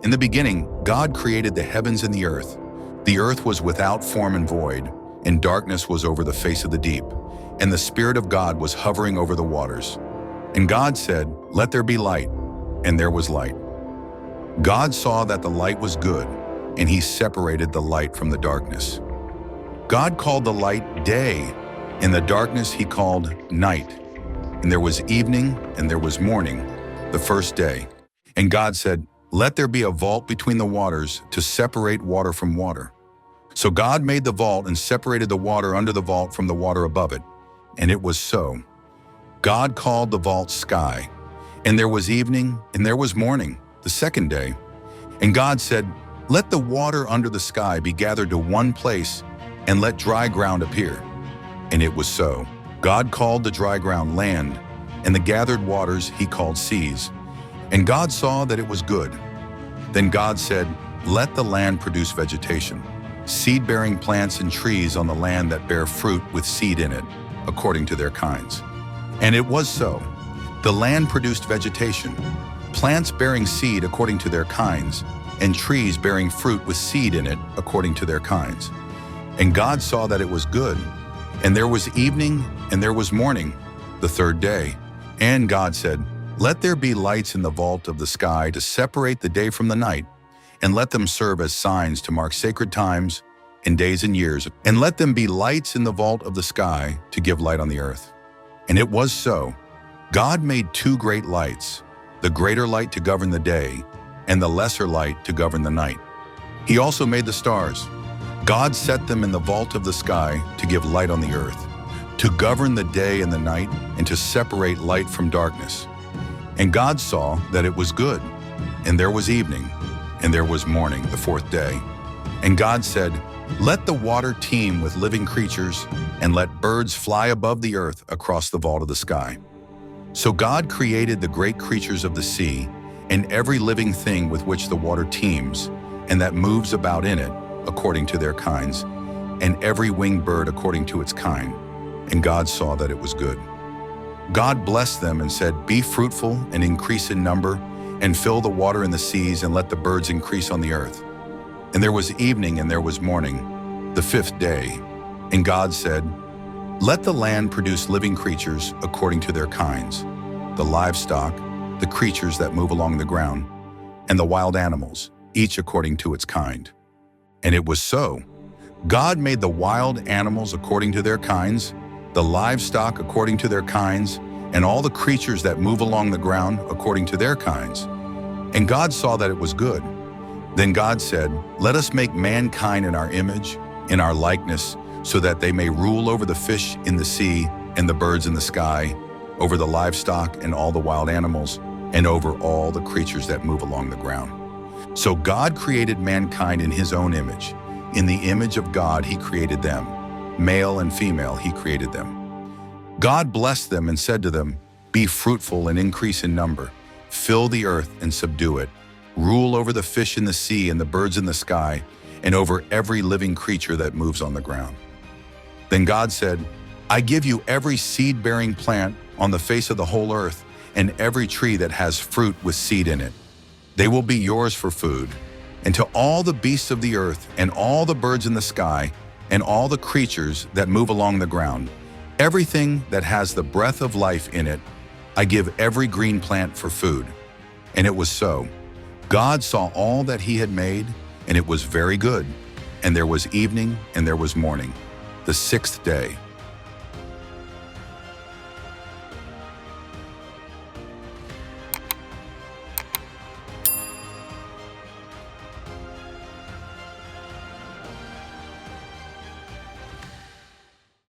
In the beginning, God created the heavens and the earth. The earth was without form and void, and darkness was over the face of the deep, and the Spirit of God was hovering over the waters. And God said, "Let there be light," and there was light. God saw that the light was good, and he separated the light from the darkness. God called the light day, and the darkness he called night. And there was evening, and there was morning, the first day. And God said, "Let there be a vault between the waters to separate water from water." So God made the vault and separated the water under the vault from the water above it. And it was so. God called the vault sky. And there was evening, and there was morning, the second day. And God said, "Let the water under the sky be gathered to one place, and let dry ground appear." And it was so. God called the dry ground land, and the gathered waters he called seas. And God saw that it was good. Then God said, "Let the land produce vegetation, seed-bearing plants and trees on the land that bear fruit with seed in it, according to their kinds." And it was so. The land produced vegetation, plants bearing seed according to their kinds, and trees bearing fruit with seed in it according to their kinds. And God saw that it was good. And there was evening, and there was morning, the third day. And God said, "Let there be lights in the vault of the sky to separate the day from the night, and let them serve as signs to mark sacred times and days and years, and let them be lights in the vault of the sky to give light on the earth." And it was so. God made two great lights, the greater light to govern the day, and the lesser light to govern the night. He also made the stars. God set them in the vault of the sky to give light on the earth, to govern the day and the night, and to separate light from darkness. And God saw that it was good. And there was evening, and there was morning, the fourth day. And God said, "Let the water teem with living creatures, and let birds fly above the earth across the vault of the sky." So God created the great creatures of the sea, and every living thing with which the water teems, and that moves about in it, according to their kinds, and every winged bird according to its kind. And God saw that it was good. God blessed them and said, "Be fruitful and increase in number, and fill the water in the seas, and let the birds increase on the earth." And there was evening, and there was morning, the fifth day. And God said, "Let the land produce living creatures according to their kinds, the livestock, the creatures that move along the ground, and the wild animals, each according to its kind." And it was so. God made the wild animals according to their kinds, the livestock according to their kinds, and all the creatures that move along the ground according to their kinds. And God saw that it was good. Then God said, "Let us make mankind in our image, in our likeness, so that they may rule over the fish in the sea and the birds in the sky, over the livestock and all the wild animals, and over all the creatures that move along the ground." So God created mankind in his own image. In the image of God he created them. Male and female he created them. God blessed them and said to them, "Be fruitful and increase in number. Fill the earth and subdue it. Rule over the fish in the sea and the birds in the sky, and over every living creature that moves on the ground." Then God said, "I give you every seed-bearing plant on the face of the whole earth, and every tree that has fruit with seed in it. They will be yours for food. And to all the beasts of the earth, and all the birds in the sky, and all the creatures that move along the ground, everything that has the breath of life in it, I give every green plant for food." And it was so. God saw all that he had made, and it was very good. And there was evening, and there was morning, the sixth day.